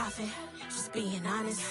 profit, just being honest.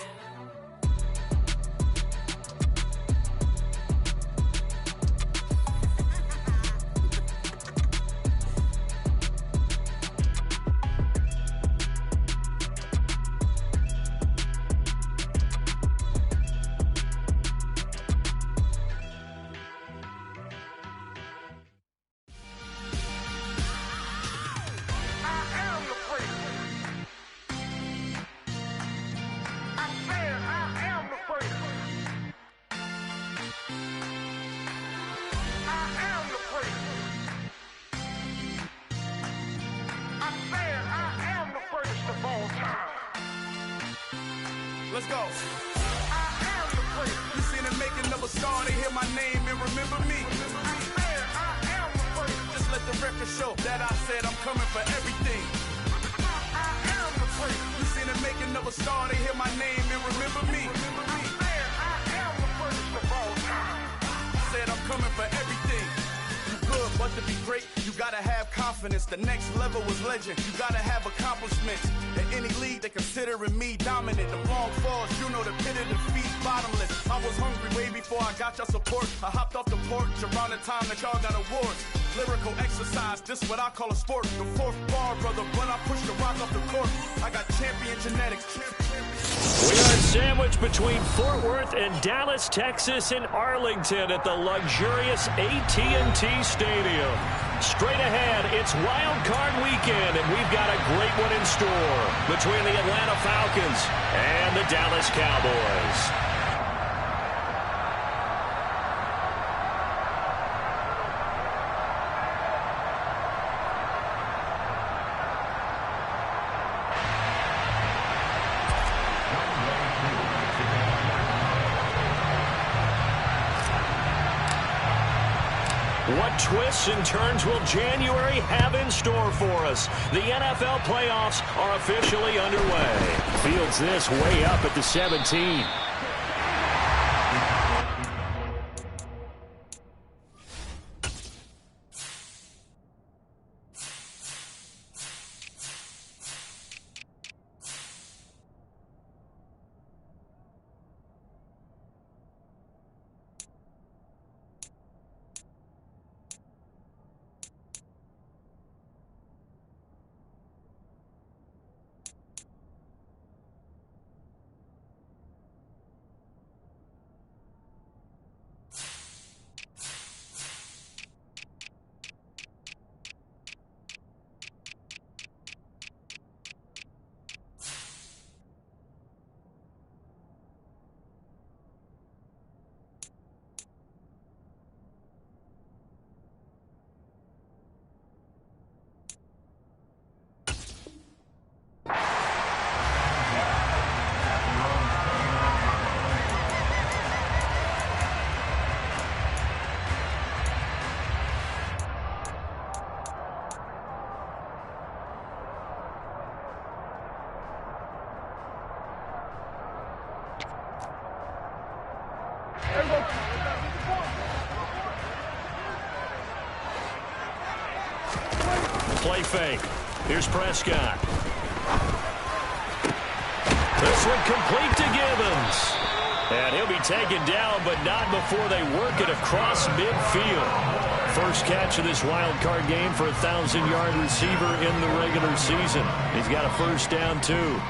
Let's go. You seen the making of a star, they hear my name and remember me. Just let the record show that I said I'm coming for everything. You seen the making of a star, they hear my name and remember me. Said I'm coming for everything. Good, but to be great, you gotta have confidence. The next level was legend. You gotta have accomplishments. In any league, they considering me dominant. The long falls, you know the pit of defeat, bottomless. I was hungry way before I got your support. I hopped off the porch around the time that y'all got awards. Lyrical exercise, this what I call a sport. The fourth bar, brother, when I push the rock off the court. I got champion genetics. We are sandwiched between Fort Worth and Dallas, Texas, and Arlington at the luxurious AT&T Stadium. Straight ahead, it's Wild Card Weekend, and we've got a great one in store between the Atlanta Falcons and the Dallas Cowboys. What twists and turns will January have in store for us? The NFL playoffs are officially underway. Fields this way up at the 17. Play fake. Here's Prescott. This one complete to Gibbons. And he'll be taken down, but not before they work it across midfield. First catch of this wild card game for a 1,000-yard receiver in the regular season. He's got a first down, too.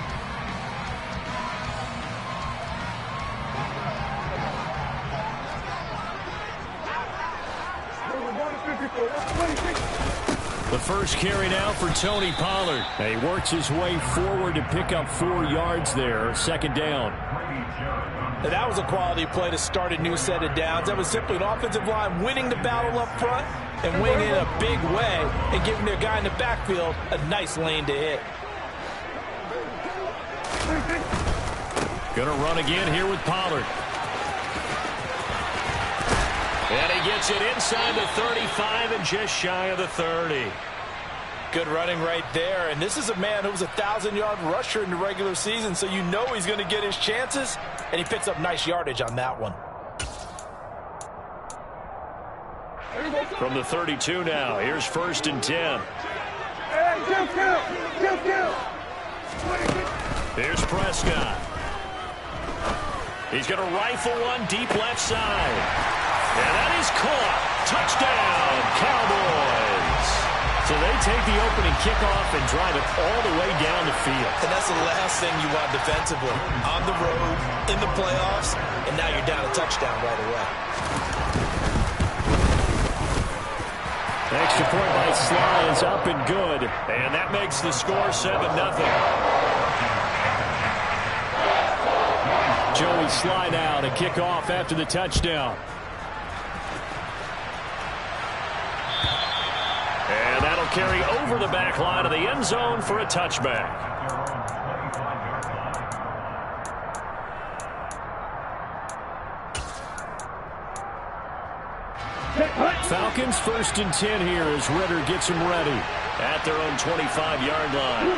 The first carry now for Tony Pollard. And he works his way forward to pick up 4 yards there. Second down. And that was a quality play to start a new set of downs. That was simply an offensive line winning the battle up front and winning in a big way and giving their guy in the backfield a nice lane to hit. Going to run again here with Pollard. And he gets it inside the 35 and just shy of the 30. Good running right there. And this is a man who was a 1,000-yard rusher in the regular season, so you know he's going to get his chances, and he picks up nice yardage on that one. From the 32 now, here's 1st and 10. Hey, Here's Prescott. He's going to rifle one deep left side. And that is caught. Touchdown, Cowboys. So they take the opening kickoff and drive it all the way down the field. And that's the last thing you want defensively. On the road, in the playoffs, and now you're down a touchdown right away. Extra point by Sly is up and good. And that makes the score 7-0. Joey Sly now to kick off after the touchdown. And that'll carry over the back line of the end zone for a touchback. Falcons 1st and 10 here as Ritter gets them ready at their own 25-yard line.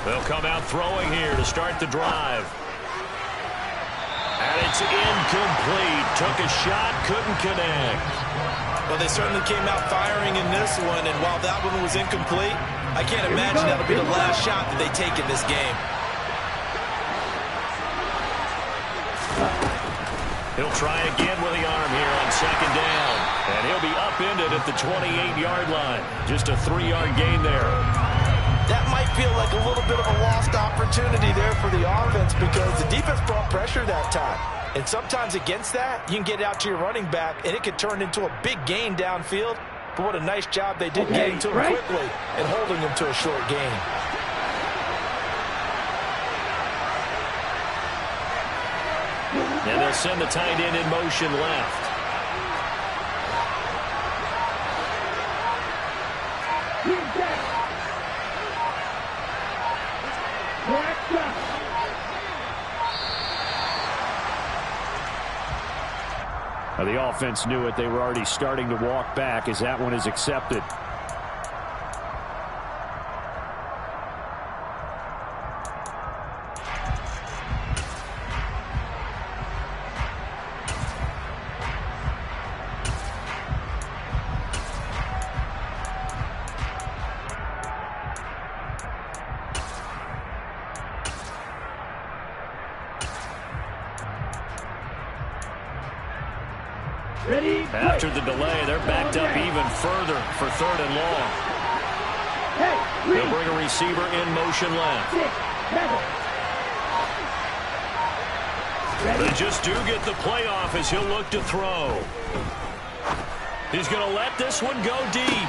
They'll come out throwing here to start the drive. And it's incomplete. Took a shot, couldn't connect. Well, they certainly came out firing in this one, and while that one was incomplete, I can't imagine that'll be the last shot that they take in this game. He'll try again with the arm here on 2nd down. And he'll be upended at the 28-yard line. Just a 3-yard gain there. That might feel like a little bit of a lost opportunity there for the offense because the defense brought pressure that time. And sometimes against that, you can get out to your running back, and it could turn into a big gain downfield. But what a nice job they did getting to him quickly and holding him to a short gain. And they'll send the tight end in motion left. Now the offense knew it. They were already starting to walk back as that one is accepted. After the delay, they're backed up even further for 3rd and long. They'll bring a receiver in motion left. They just do get the playoff as he'll look to throw. He's going to let this one go deep.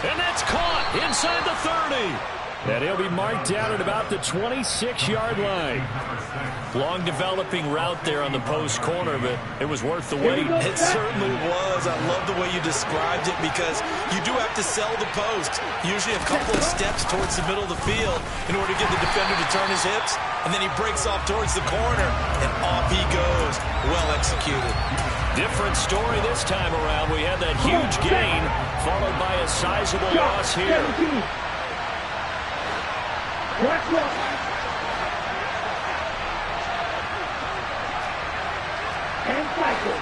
And that's caught inside the 30. And he'll be marked down at about the 26-yard line. Long developing route there on the post corner, but it was worth the wait. It certainly was. I love the way you described it because you do have to sell the post. Usually a couple of steps towards the middle of the field in order to get the defender to turn his hips. And then he breaks off towards the corner, and off he goes. Well executed. Different story this time around. We had that huge gain followed by a sizable loss here. And cycle.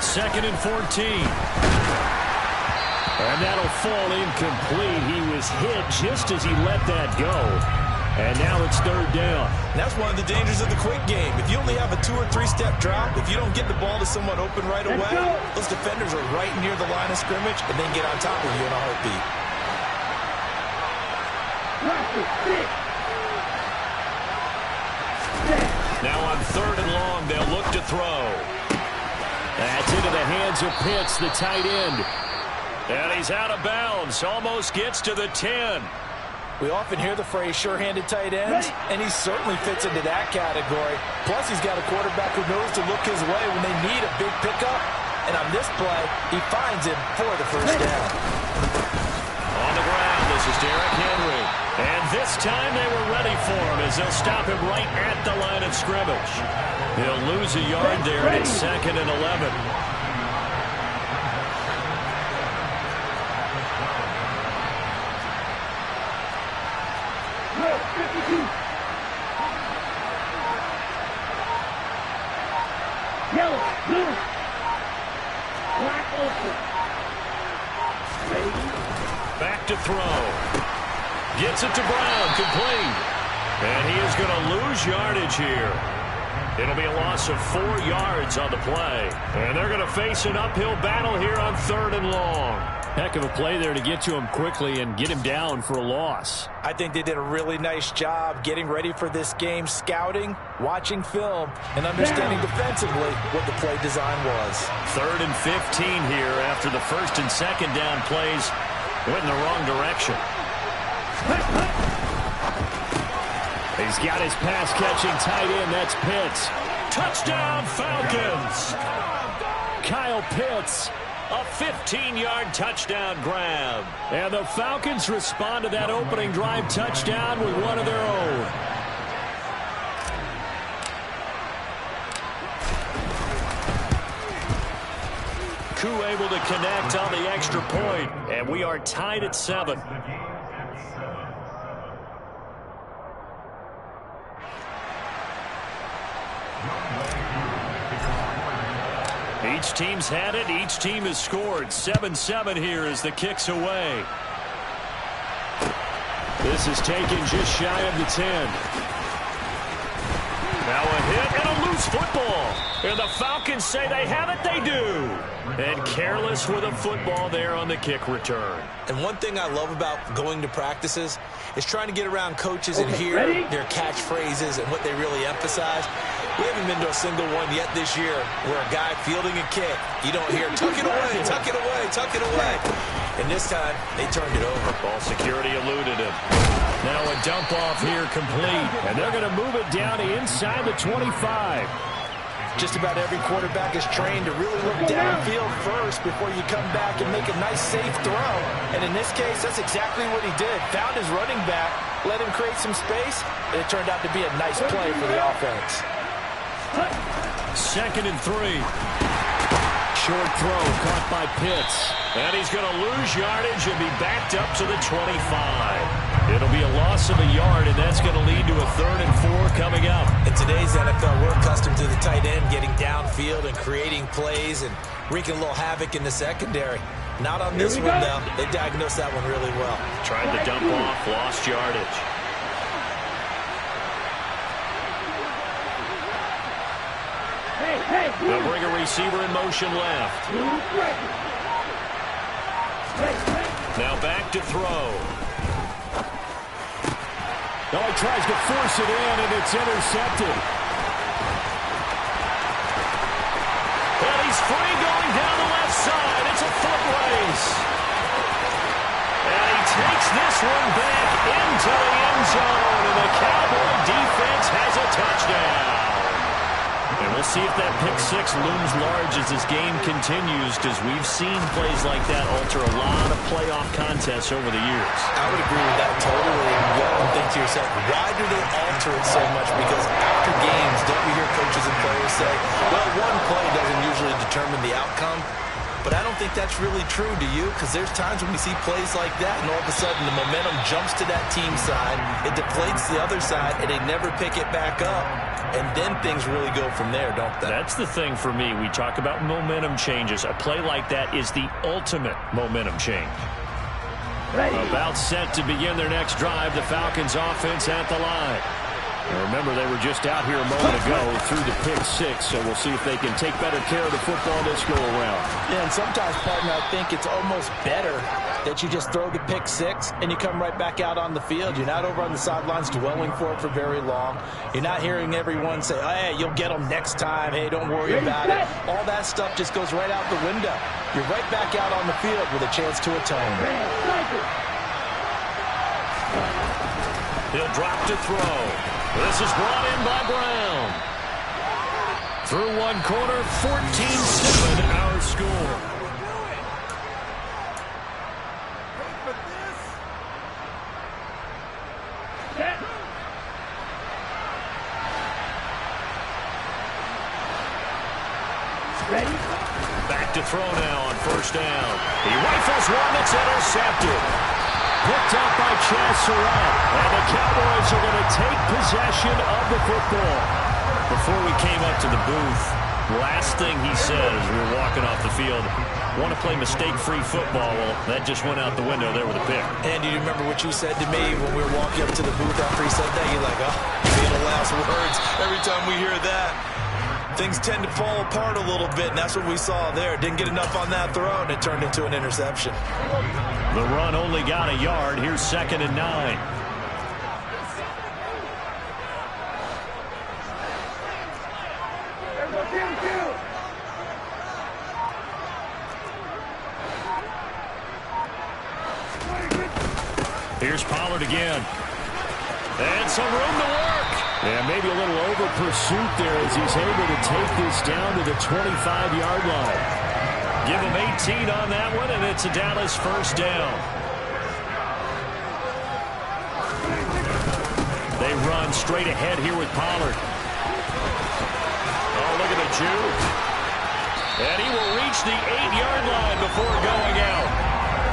2nd and 14. And that'll fall incomplete. He was hit just as he let that go. And now it's 3rd down. And that's one of the dangers of the quick game. If you only have a 2- or 3-step drop, if you don't get the ball to someone open right away, those defenders are right near the line of scrimmage and then get on top of you in a heartbeat. Now on 3rd and long, they'll look to throw. That's into the hands of Pitts, the tight end. And he's out of bounds. Almost gets to the 10. We often hear the phrase sure-handed tight ends, and he certainly fits into that category. Plus, he's got a quarterback who knows to look his way when they need a big pickup. And on this play, he finds him for the 1st down. On the ground, this is Derrick Henry. And this time they were ready for him as they'll stop him right at the line of scrimmage. He'll lose a yard there, and it's 2nd and 11. back to throw. Gets it to Brown, complete. And he is going to lose yardage here. It'll be a loss of 4 yards on the play. And they're going to face an uphill battle here on 3rd and long. Heck of a play there to get to him quickly and get him down for a loss. I think they did a really nice job getting ready for this game, scouting, watching film, and understanding defensively what the play design was. 3rd and 15 here after the 1st and 2nd down plays went in the wrong direction. He's got his pass-catching tight end. That's Pitts. Touchdown, Falcons! Kyle Pitts. A 15-yard touchdown grab. And the Falcons respond to that opening drive touchdown with one of their own. Koo able to connect on the extra point, and we are tied at 7. Each team's had it. Each team has scored. 7-7 here as the kick's away. This is taken just shy of the 10. Now a hit and a loose football. And the Falcons say they have it. They do. And careless with a football there on the kick return. And one thing I love about going to practices is trying to get around coaches and hear their catchphrases and what they really emphasize. We haven't been to a single one yet this year where a guy fielding a kick, you don't hear, tuck it away, tuck it away, tuck it away. And this time, they turned it over. Ball security eluded him. Now a dump off here complete. And they're going to move it down to inside the 25. Just about every quarterback is trained to really look downfield first before you come back and make a nice, safe throw. And in this case, that's exactly what he did. Found his running back, let him create some space, and it turned out to be a nice play for the offense. 2nd and 3. Short throw caught by Pitts. And he's going to lose yardage and be backed up to the 25. It'll be a loss of a yard, and that's going to lead to a 3rd and 4 coming up. In today's NFL, we're accustomed to the tight end getting downfield and creating plays and wreaking a little havoc in the secondary. Not on this one, though. They diagnosed that one really well. Tried to dump off, lost yardage. They'll bring a receiver in motion left. Now back to throw. Oh, he tries to force it in, and it's intercepted. And he's free going down the left side. It's a foot race. And he takes this one back into the end zone, and the Cowboy defense has a touchdown. And we'll see if that pick six looms large as this game continues, because we've seen plays like that alter a lot of playoff contests over the years. I would agree with that totally. You go and think to yourself, why do they alter it so much? Because after games, don't you hear coaches and players say, well, one play doesn't usually determine the outcome. But I don't think that's really true, do you? Because there's times when we see plays like that, and all of a sudden the momentum jumps to that team side, it deflates the other side, and they never pick it back up. And then things really go from there, don't they? That's the thing for me. We talk about momentum changes. A play like that is the ultimate momentum change. About set to begin their next drive, the Falcons offense at the line. And remember, they were just out here a moment ago through the pick six, so we'll see if they can take better care of the football this go around. Yeah, and sometimes, partner, I think it's almost better that you just throw the pick six and you come right back out on the field. You're not over on the sidelines dwelling for it for very long. You're not hearing everyone say, hey, you'll get them next time. Hey, don't worry about it. All that stuff just goes right out the window. You're right back out on the field with a chance to atone. He'll drop to throw. This is brought in by Brown. Through one quarter, 14-7 our score. Ready? Back to throw now on first down. He rifles one that's intercepted. Picked up by Chaz Surratt. And the Cowboys are going to take possession of the football. Before we came up to the booth, Last thing he said as we were walking off the field, want to play mistake-free football. Well, that just went out the window there with a pick. And do you remember what you said to me when we were walking up to the booth after he said that? You're like, oh, the last words. Every time we hear that, things tend to fall apart a little bit, and that's what we saw there. Didn't get enough on that throw, and it turned into an interception. The run only got a yard. Here's 2nd and 9. Here's Pollard again. And some room to work. Yeah, maybe a little over pursuit there as he's able to take this down to the 25-yard line. Give him 18 on that one, and it's a Dallas first down. They run straight ahead here with Pollard. Oh, look at the juke. And he will reach the 8-yard line before going out.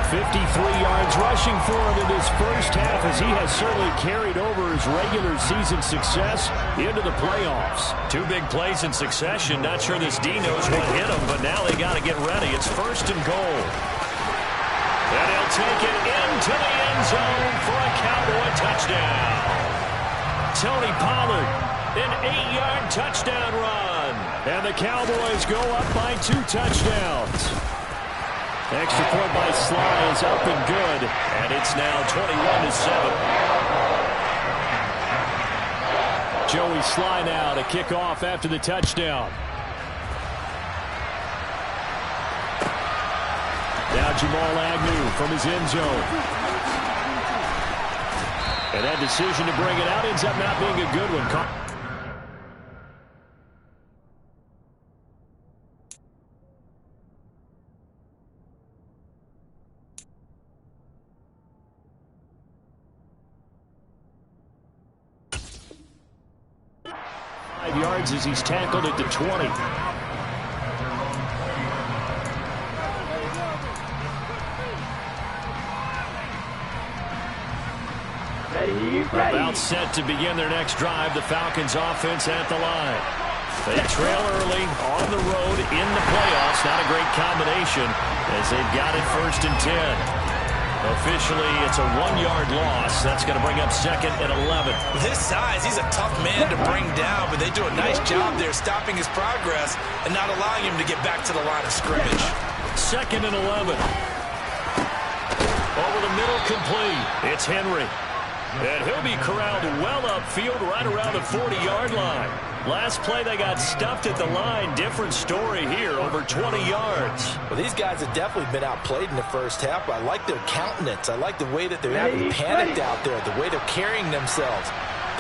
53 yards rushing for him in his first half as he has certainly carried over his regular season success into the playoffs. 2 big plays in succession. Not sure this D knows what hit him, but now they got to get ready. It's 1st and goal. And he'll take it into the end zone for a Cowboy touchdown. Tony Pollard, an 8-yard touchdown run. And the Cowboys go up by 2 touchdowns. Extra point by Sly is up and good, and it's now 21-7. Joey Sly now to kick off after the touchdown. Now Jamal Agnew from his end zone. And that decision to bring it out ends up not being a good one. 5 yards as he's tackled at the 20. About set to begin their next drive. The Falcons offense at the line. They trail early on the road in the playoffs. Not a great combination as they've got it 1st and 10. Officially, it's a 1-yard loss. That's going to bring up 2nd and 11. With his size, he's a tough man to bring down, but they do a nice job there stopping his progress and not allowing him to get back to the line of scrimmage. 2nd and 11. Over the middle, complete. It's Henry. And he'll be corralled well upfield right around the 40-yard line. Last play, they got stuffed at the line. Different story here, over 20 yards. Well, these guys have definitely been outplayed in the first half. I like their countenance. I like the way that they're having panicked out there, the way they're carrying themselves.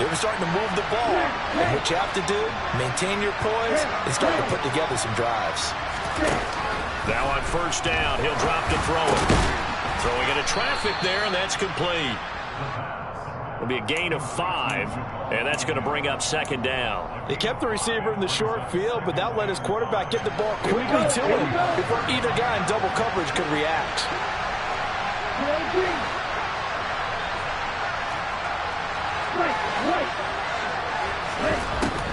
They were starting to move the ball. And what you have to do, maintain your poise and start to put together some drives. Now on 1st down, he'll drop to throw it. Throwing into traffic there, and that's complete. It'll be a gain of 5, and that's going to bring up 2nd down. They kept the receiver in the short field, but that let his quarterback get the ball quickly to him before either guy in double coverage could react.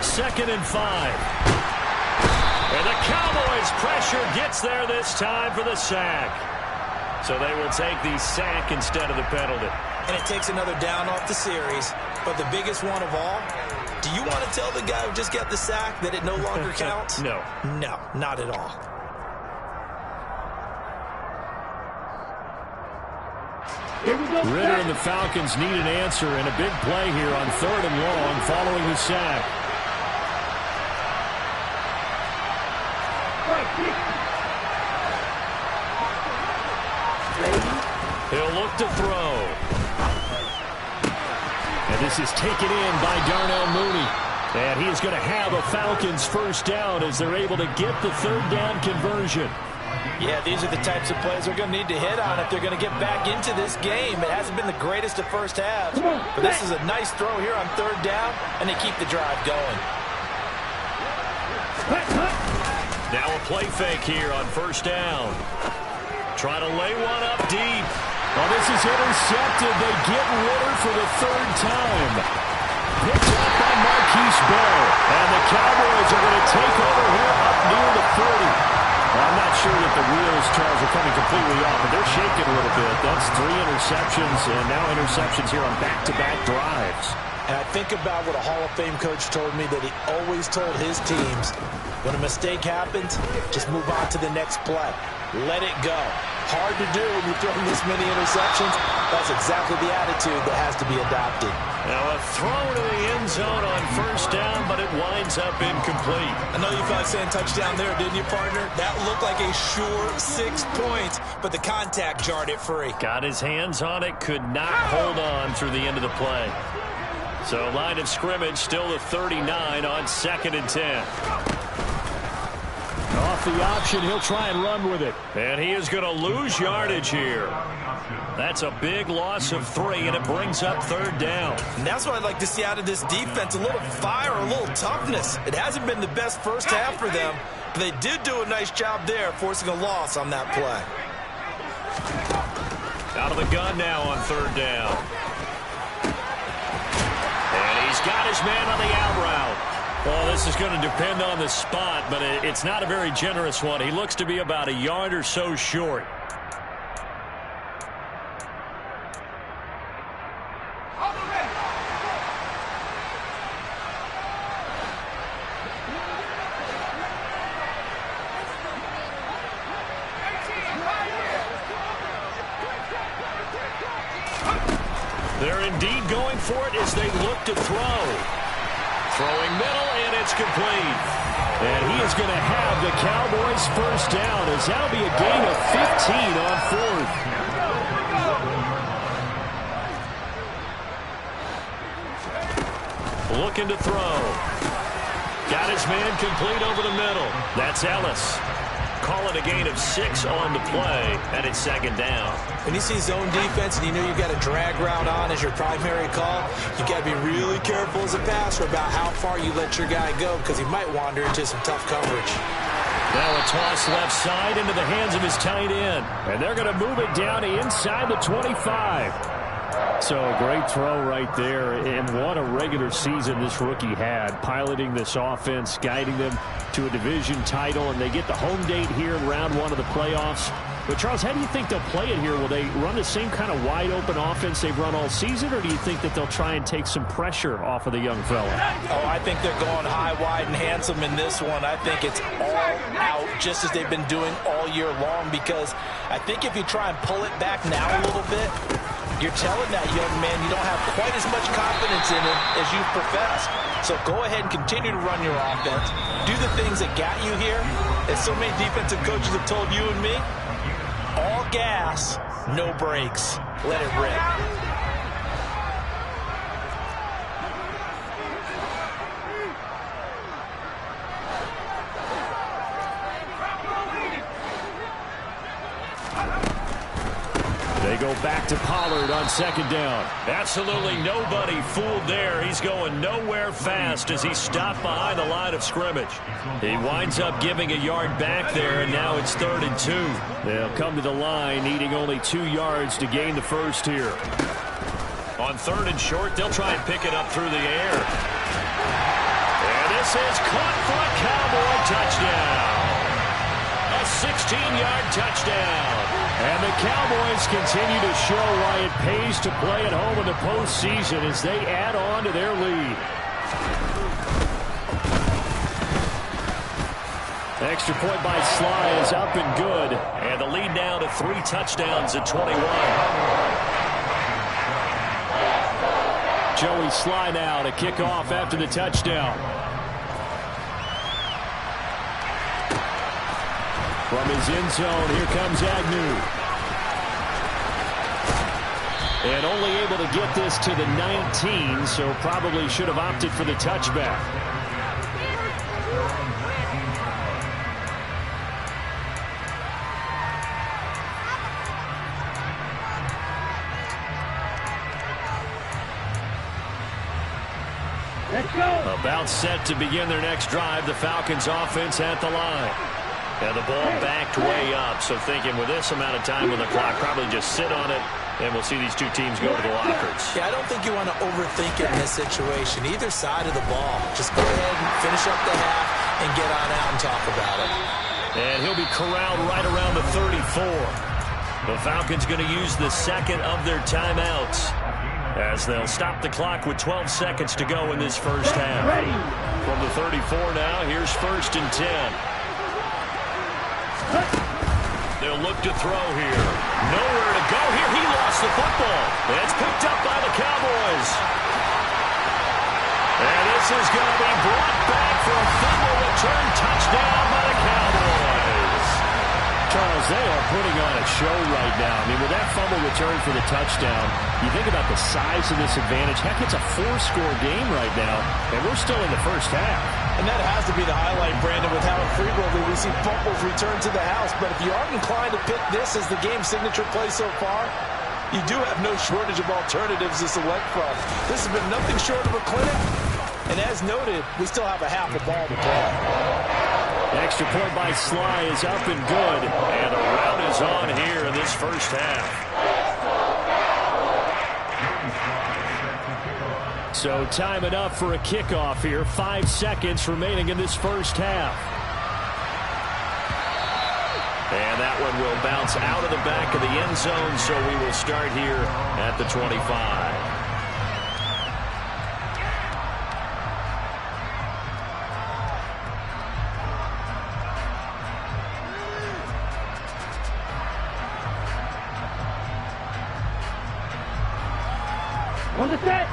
2nd and 5. And the Cowboys' pressure gets there this time for the sack. So they will take the sack instead of the penalty. And it takes another down off the series. But the biggest one of all, do you want to tell the guy who just got the sack that it no longer counts? No. No, not at all. Ritter and the Falcons need an answer, and a big play here on 3rd and long following the sack. He'll look to throw. And this is taken in by Darnell Mooney. And he is going to have a Falcons 1st down as they're able to get the 3rd down conversion. Yeah, these are the types of plays they're going to need to hit on if they're going to get back into this game. It hasn't been the greatest of first halves, but this is a nice throw here on 3rd down, and they keep the drive going. Now a play fake here on 1st down. Try to lay one up deep. Oh, this is intercepted. They get Ritter for the 3rd time. picked up by Marquise Bell. And the Cowboys are going to take over here up near the 40. Well, I'm not sure that the wheels, Charles, are coming completely off, but they're shaking a little bit. That's 3 interceptions, and now interceptions here on back-to-back drives. And I think about what a Hall of Fame coach told me, that he always told his teams, when a mistake happens, just move on to the next play. Let it go. Hard to do when you're throwing this many interceptions. That's exactly the attitude that has to be adopted. Now a throw to the end zone on first down, but it winds up incomplete. I know you felt like saying touchdown there, didn't you, partner? That looked like a sure 6 points, but the contact jarred it free. Got his hands on it, could not hold on through the end of the play. So line of scrimmage still the 39 on 2nd and 10. Off the option, he'll try and run with it. And he is going to lose yardage here. That's a big loss of 3, and it brings up 3rd down. And that's what I'd like to see out of this defense, a little fire, a little toughness. It hasn't been the best first half for them, but they did do a nice job there, forcing a loss on that play. Out of the gun now on 3rd down. And he's got his man on the out route. Well, this is going to depend on the spot, but it's not a very generous one. He looks to be about a yard or so short. They're indeed going for it as they look to throw. Throwing middle, and it's complete. And he is going to have the Cowboys first down, as that'll be a gain of 15 on 4th. Looking to throw. Got his man complete over the middle. That's Ellis. Call it a gain of 6 on the play, and it's 2nd down. When you see zone defense and you know you've got a drag route on as your primary call, you've got to be really careful as a passer about how far you let your guy go, because he might wander into some tough coverage. Now a toss left side into the hands of his tight end. And they're going to move it down to inside the 25. So a great throw right there, and what a regular season this rookie had, piloting this offense, guiding them to a division title, and they get the home date here in round 1 of the playoffs. But, Charles, how do you think they'll play it here? Will they run the same kind of wide-open offense they've run all season, or do you think that they'll try and take some pressure off of the young fella? Oh, I think they're going high, wide, and handsome in this one. I think it's all out, just as they've been doing all year long, because I think if you try and pull it back now a little bit, you're telling that young man you don't have quite as much confidence in him as you've professed. So go ahead and continue to run your offense. Do the things that got you here. As so many defensive coaches have told you and me, all gas, no brakes. Let it rip. They go back to Pollard on 2nd down. Absolutely nobody fooled there. He's going nowhere fast as he stopped behind the line of scrimmage. He winds up giving a yard back there, and now it's 3rd and 2. They'll come to the line, needing only 2 yards to gain the first here. On 3rd and short, they'll try and pick it up through the air. And this is caught for a Cowboy touchdown. A 16-yard touchdown. And the Cowboys continue to show why it pays to play at home in the postseason as they add on to their lead. Extra point by Sly is up and good. And the lead now to 3 touchdowns at 21. Joey Sly now to kick off after the touchdown. From his end zone, here comes Agnew. And only able to get this to the 19, so probably should have opted for the touchback. About set to begin their next drive, the Falcons offense at the line. And the ball backed way up, so thinking with this amount of time on the clock, probably just sit on it And we'll see these two teams go to the lockers. Yeah, I don't think you want to overthink it in this situation. Either side of the ball. Just go ahead and finish up the half and get on out and talk about it. And he'll be corralled right around the 34. The Falcons going to use the second of their timeouts as they'll stop the clock with 12 seconds to go in this first half. From the 34 now, here's 1st and 10. They'll look to throw here. Nowhere to go here. He lost the football. It's picked up by the Cowboys. And this is going to be brought back for a fumble return touchdown by the Cowboys. Charles, they are putting on a show right now. I mean, with that fumble return for the touchdown, you think about the size of this advantage. Heck, it's a 4-score game right now, and we're still in the first half. And that has to be the highlight, Brandon, with how frequently we see fumbles return to the house. But if you aren't inclined to pick this as the game's signature play so far, you do have no shortage of alternatives to select from. This has been nothing short of a clinic. And as noted, we still have a half a ball to play. Extra point by Sly is up and good. And the rout is on here in this first half. So time enough for a kickoff here. 5 seconds remaining in this first half. And that one will bounce out of the back of the end zone, so we will start here at the 25. On the set.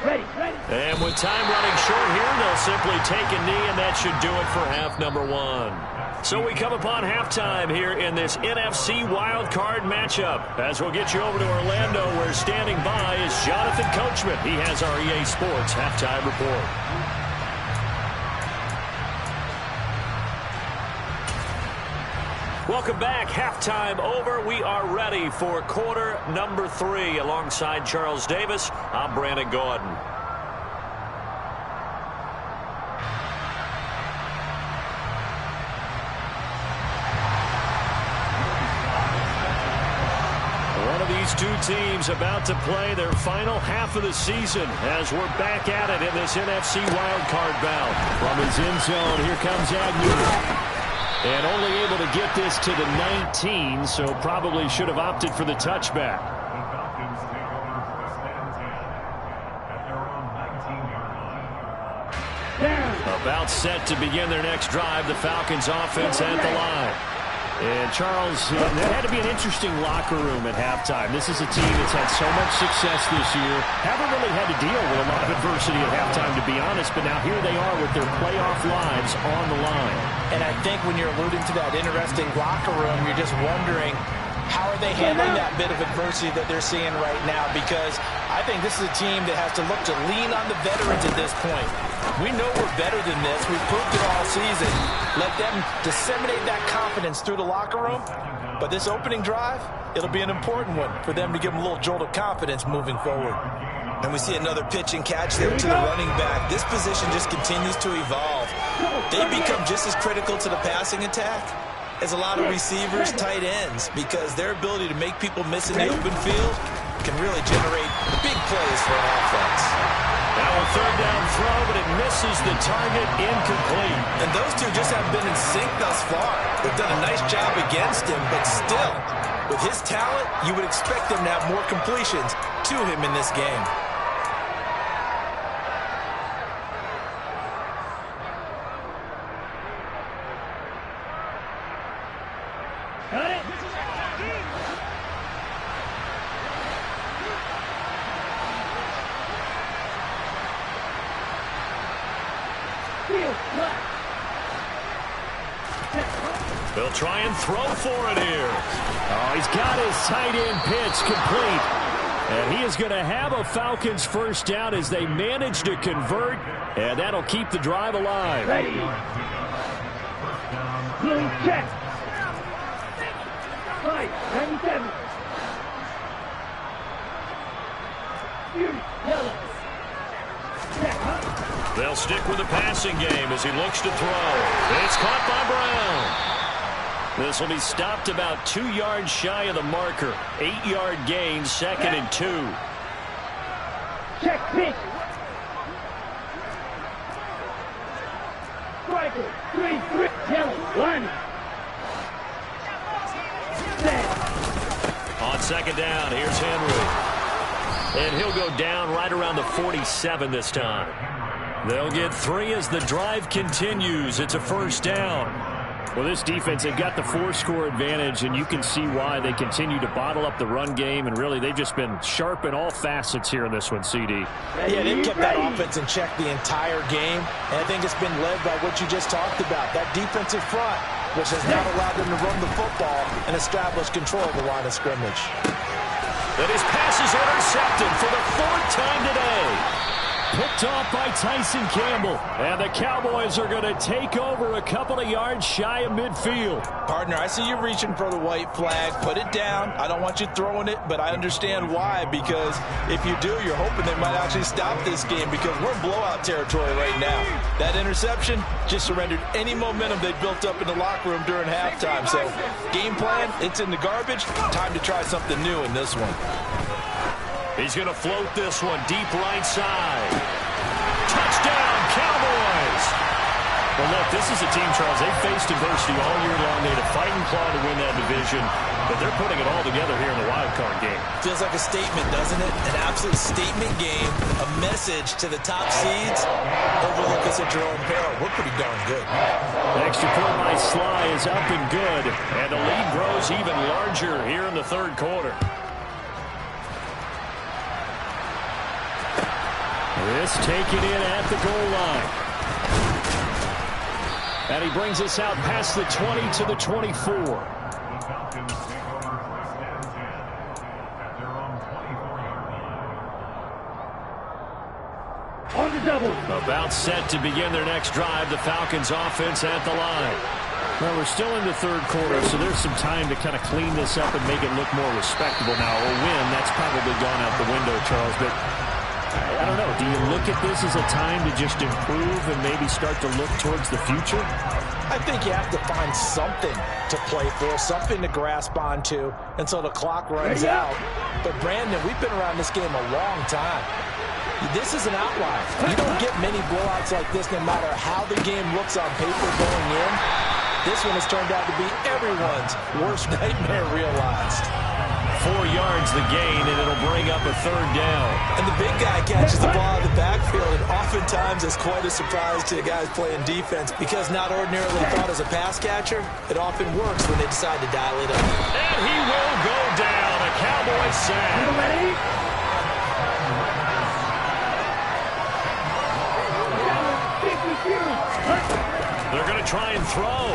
Ready. And with time running short here, they'll simply take a knee, and that should do it for half number 1. So we come upon halftime here in this NFC wildcard matchup. As we'll get you over to Orlando, where standing by is Jonathan Coachman. He has our EA Sports halftime report. Welcome back. Halftime over. We are ready for quarter number 3. Alongside Charles Davis, I'm Brandon Gordon. One of these two teams about to play their final half of the season as we're back at it in this NFC wildcard bout. From his end zone, here comes Agnew. And only able to get this to the 19, so probably should have opted for the touchback. About set to begin their next drive, the Falcons offense at the line. And Charles, that had to be an interesting locker room at halftime. This is a team that's had so much success this year. Haven't really had to deal with a lot of adversity at halftime, to be honest, but now here they are with their playoff lives on the line. And I think when you're alluding to that interesting locker room, you're just wondering, how are they handling that bit of adversity that they're seeing right now? Because I think this is a team that has to look to lean on the veterans at this point. We know we're better than this. We've proved it all season. Let them disseminate that confidence through the locker room. But this opening drive, it'll be an important one for them to give them a little jolt of confidence moving forward. And we see another pitch and catch there to the running back. This position just continues to evolve. They become just as critical to the passing attack as a lot of receivers, tight ends, because their ability to make people miss in the open field can really generate big plays for an offense. Now a third down throw, but it misses the target, incomplete. And those two just have been in sync thus far. They've done a nice job against him, but still, with his talent, you would expect them to have more completions to him in this game. Got it. They'll try and throw for it here. Oh, he's got his tight end pitch complete. And he is going to have a Falcons first down as they manage to convert. And that'll keep the drive alive. Ready. Blue check. 97. Yellow. They'll stick with the passing game as he looks to throw. It's caught by Brown. This will be stopped about 2 yards shy of the marker. 8-yard gain, 2nd and 2. Check pitch. Striker. 3-3. Yellow. Line. Set. On 2nd down, here's Henry. And he'll go down right around the 47 this time. They'll get 3 as the drive continues. It's a 1st down. Well, this defense, they've got the 4-score advantage, and you can see why they continue to bottle up the run game, and really they've just been sharp in all facets here in this one, CD. Yeah, they've kept that offense in check the entire game, and I think it's been led by what you just talked about, that defensive front, which has not allowed them to run the football and establish control of the line of scrimmage. And his pass is intercepted for the 4th time today. Picked off by Tyson Campbell. And the Cowboys are going to take over a couple of yards shy of midfield. Partner, I see you reaching for the white flag. Put it down. I don't want you throwing it, but I understand why. Because if you do, you're hoping they might actually stop this game because we're in blowout territory right now. That interception just surrendered any momentum they built up in the locker room during halftime. So game plan, it's in the garbage. Time to try something new in this one. He's going to float this one deep right side. Touchdown, Cowboys! Well, look, this is a team, Charles, they've faced adversity all year long. They had to fight and claw to win that division, but they're putting it all together here in the wild card game. Feels like a statement, doesn't it? An absolute statement game, a message to the top seeds. Overlook us at your own peril. We're pretty darn good. The extra point by Sly is up and good, and the lead grows even larger here in the 3rd quarter. This taken in at the goal line. And he brings us out past the 20 to the 24. On the double. About set to begin their next drive. The Falcons offense at the line. Well, we're still in the 3rd quarter, so there's some time to kind of clean this up and make it look more respectable now. A win, that's probably gone out the window, Charles, but I don't know. Do you look at this as a time to just improve and maybe start to look towards the future? I think you have to find something to play for, something to grasp onto until the clock runs out. But, Brandon, we've been around this game a long time. This is an outlier. You don't get many blowouts like this no matter how the game looks on paper going in. This one has turned out to be everyone's worst nightmare realized. 4 yards the gain, and it'll bring up a 3rd down. And the big guy catches the ball in the backfield, and oftentimes it's quite a surprise to the guys playing defense because not ordinarily thought as a pass catcher, it often works when they decide to dial it up. And he will go down. A Cowboy sack. They're going to try and throw.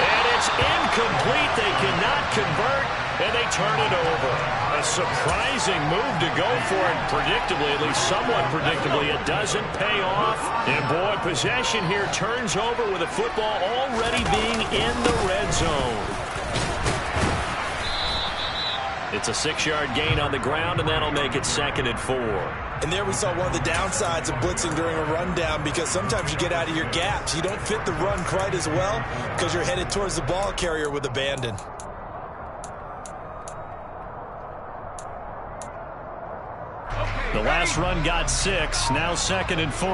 And it's incomplete. They cannot convert, and they turn it over. A surprising move to go for it. Predictably, at least somewhat predictably, it doesn't pay off. And, boy, possession here turns over with the football already being in the red zone. It's a 6-yard gain on the ground, and that'll make it 2nd and 4. And there we saw one of the downsides of blitzing during a rundown because sometimes you get out of your gaps. You don't fit the run quite as well because you're headed towards the ball carrier with abandon. The last run got 6, now 2nd and 4.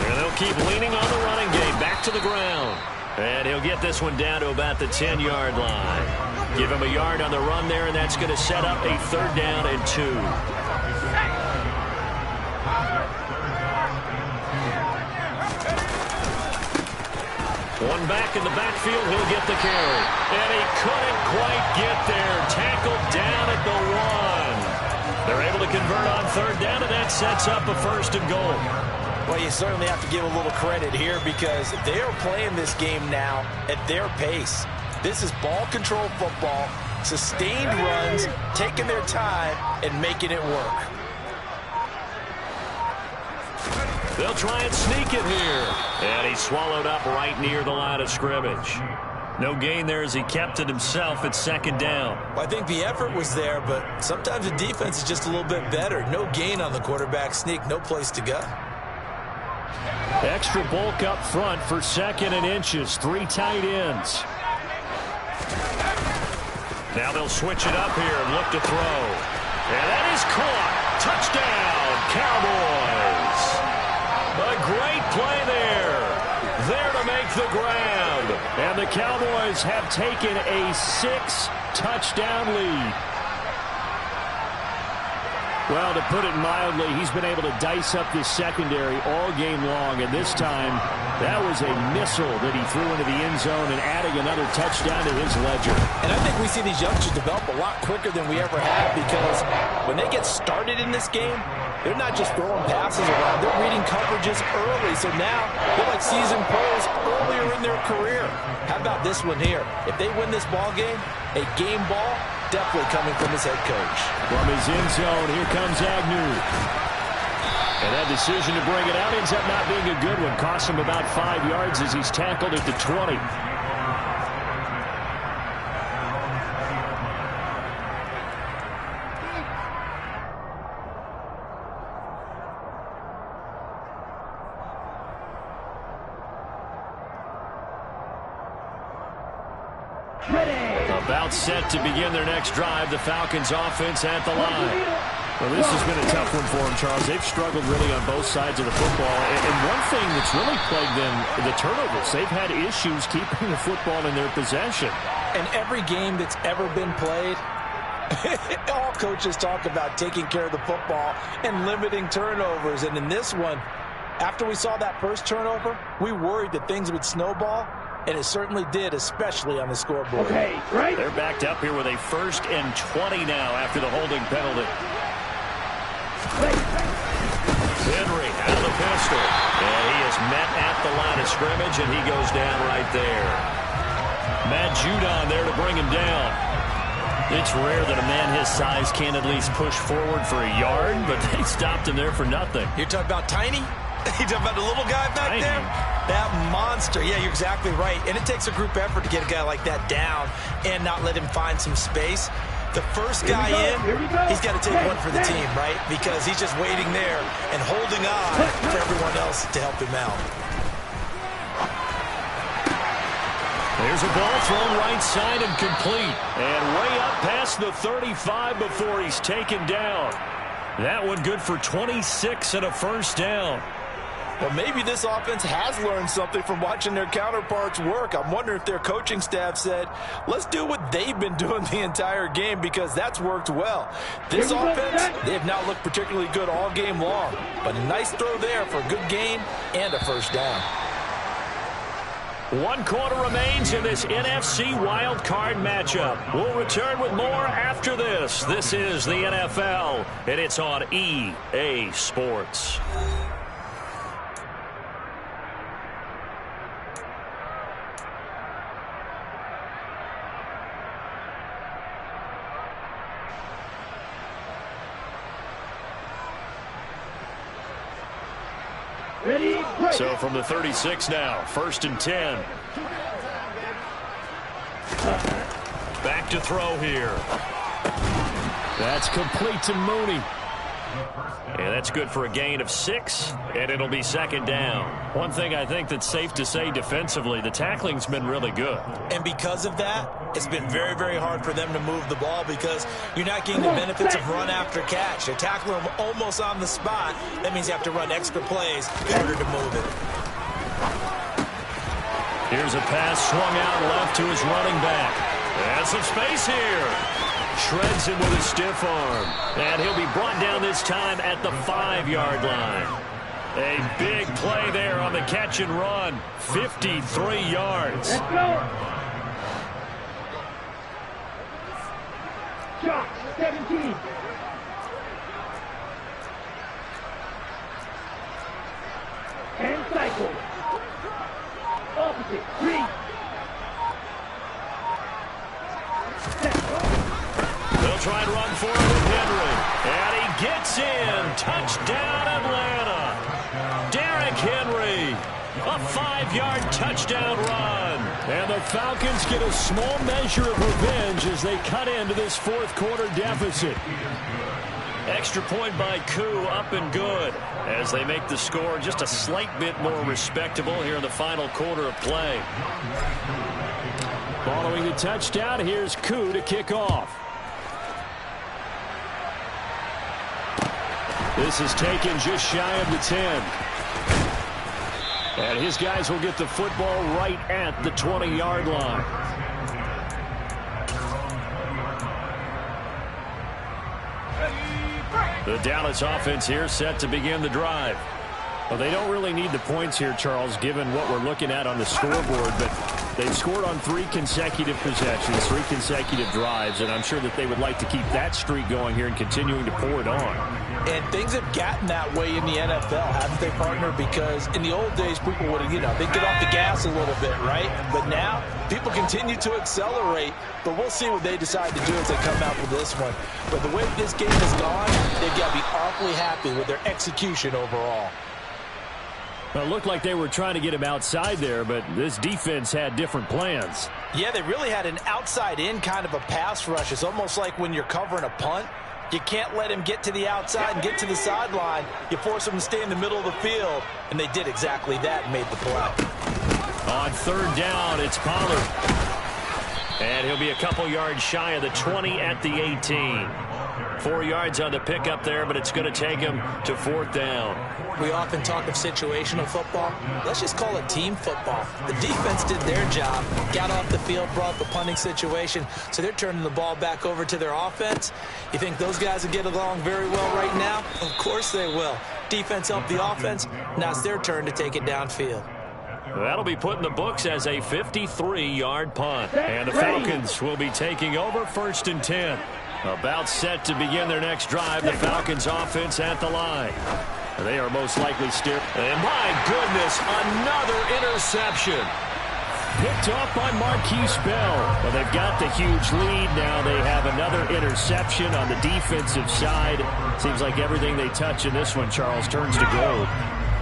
And they'll keep leaning on the running game, back to the ground. And he'll get this one down to about the 10-yard line. Give him a yard on the run there, and that's going to set up a 3rd down and 2. One back in the backfield, he'll get the carry. And he couldn't quite get there. Tackled down at the 1. They're able to convert on 3rd down, and that sets up a 1st and goal. Well, you certainly have to give a little credit here because they are playing this game now at their pace. This is ball control football, sustained runs, taking their time, and making it work. They'll try and sneak it here. And he's swallowed up right near the line of scrimmage. No gain there as he kept it himself at 2nd down. Well, I think the effort was there, but sometimes the defense is just a little bit better. No gain on the quarterback sneak, no place to go. Extra bulk up front for 2nd and inches. 3 tight ends. Now they'll switch it up here and look to throw. And that is caught. Touchdown, Cowboys. A great play there. There to make the grab. And the Cowboys have taken a 6-touchdown lead. Well, to put it mildly, he's been able to dice up this secondary all game long. And this time, that was a missile that he threw into the end zone and adding another touchdown to his ledger. And I think we see these youngsters develop a lot quicker than we ever have, because when they get started in this game, they're not just throwing passes around. They're reading coverages early. So now they're like seasoned pros earlier in their career. How about this one here? If they win this ball game, a game ball, definitely coming from his head coach. From his end zone, here comes Agnew. And that decision to bring it out ends up not being a good one. Costs him about 5 yards as he's tackled at the 20. About set to begin their next drive. The Falcons offense at the line. Well, this has been a tough one for them, Charles. They've struggled really on both sides of the football. And one thing that's really plagued them, the turnovers. They've had issues keeping the football in their possession. And every game that's ever been played, all coaches talk about taking care of the football and limiting turnovers. And in this one, after we saw that first turnover, we worried that things would snowball. And it certainly did, especially on the scoreboard. Okay, right. They're backed up here with a 1st and 20 now after the holding penalty. Henry out of the pistol. And he is met at the line of scrimmage, and he goes down right there. Matt Judon there to bring him down. It's rare that a man his size can at least push forward for a yard, but they stopped him there for nothing. You're talking about tiny? You're talking about the little guy back Tiny. there? That monster. Yeah, you're exactly right. And it takes a group effort to get a guy like that down and not let him find some space. The first guy in, he's got to take one for the team, right? Because he's just waiting there and holding on for everyone else to help him out. There's a ball thrown right side and complete. And way up past the 35 before he's taken down. That one good for 26 and a 1st down. Well, maybe this offense has learned something from watching their counterparts work. I'm wondering if their coaching staff said, let's do what they've been doing the entire game, because that's worked well. This offense, they have not looked particularly good all game long. But a nice throw there for a good gain and a 1st down. 1 quarter remains in this NFC wild card matchup. We'll return with more after this. This is the NFL, and it's on EA Sports. Ready, break. So from the 36 now, 1st and 10. Back to throw here. That's complete to Mooney. And that's good for a gain of 6, and it'll be 2nd down. One thing I think that's safe to say defensively, the tackling's been really good. And because of that, it's been very, very hard for them to move the ball, because you're not getting the benefits of run after catch. They're tackling them almost on the spot. That means you have to run extra plays, harder to move it. Here's a pass swung out left to his running back. And some space here. Shreds him with a stiff arm. And he'll be brought down this time at the 5-yard line. A big play there on the catch and run. 53 yards. Let's go. Shot, 17. And cycle. Opposite, 3. They'll try and run for it with Henry. And he gets in. Touchdown, Atlanta. Derrick Henry. A 5-yard touchdown run. And the Falcons get a small measure of revenge as they cut into this 4th quarter deficit. Extra point by Koo, up and good, as they make the score just a slight bit more respectable here in the final quarter of play. Following the touchdown, here's Koo to kick off. This is taken just shy of the 10. And his guys will get the football right at the 20-yard line. The Dallas offense here set to begin the drive. Well, they don't really need the points here, Charles, given what we're looking at on the scoreboard, but they've scored on 3 consecutive possessions, 3 consecutive drives, and I'm sure that they would like to keep that streak going here and continuing to pour it on. And things have gotten that way in the NFL, haven't they, partner? Because in the old days, people would, they'd get off the gas a little bit, right? But now, people continue to accelerate, but we'll see what they decide to do as they come out with this one. But the way this game has gone, they've got to be awfully happy with their execution overall. Well, it looked like they were trying to get him outside there, but this defense had different plans. Yeah, they really had an outside-in kind of a pass rush. It's almost like when you're covering a punt, you can't let him get to the outside and get to the sideline. You force him to stay in the middle of the field, and they did exactly that and made the play. On third down, it's Pollard. And he'll be a couple yards shy of the 20 at the 18. 4 yards on the pickup there, but it's going to take him to 4th down. We often talk of situational football. Let's just call it team football. The defense did their job, got off the field, brought up a punting situation, so they're turning the ball back over to their offense. You think those guys will get along very well right now? Of course they will. Defense helped the offense. Now it's their turn to take it downfield. That'll be put in the books as a 53-yard punt. And the Falcons will be taking over 1st and 10. About set to begin their next drive. The Falcons offense at the line. They are most likely still. And my goodness, another interception. Picked off by Marquise Bell. Well, they've got the huge lead. Now they have another interception on the defensive side. Seems like everything they touch in this one, Charles, turns to gold.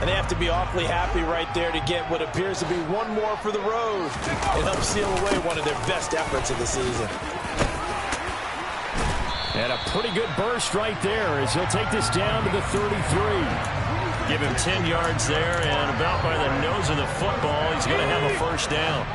And they have to be awfully happy right there to get what appears to be one more for the road and help seal away one of their best efforts of the season. And a pretty good burst right there as he'll take this down to the 33. Give him 10 yards there, and about by the nose of the football, he's going to have a 1st down.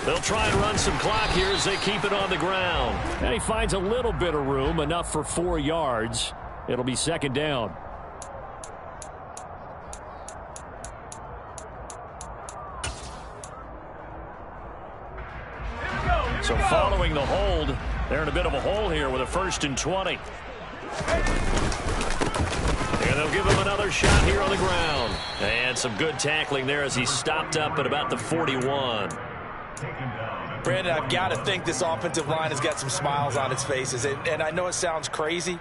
They'll try and run some clock here as they keep it on the ground. And he finds a little bit of room, enough for 4 yards. It'll be 2nd down. So following the hold, they're in a bit of a hole here with a 1st and 20. And they'll give him another shot here on the ground. And some good tackling there as he stopped up at about the 41. Brandon, I've got to think this offensive line has got some smiles on its faces. And I know it sounds crazy,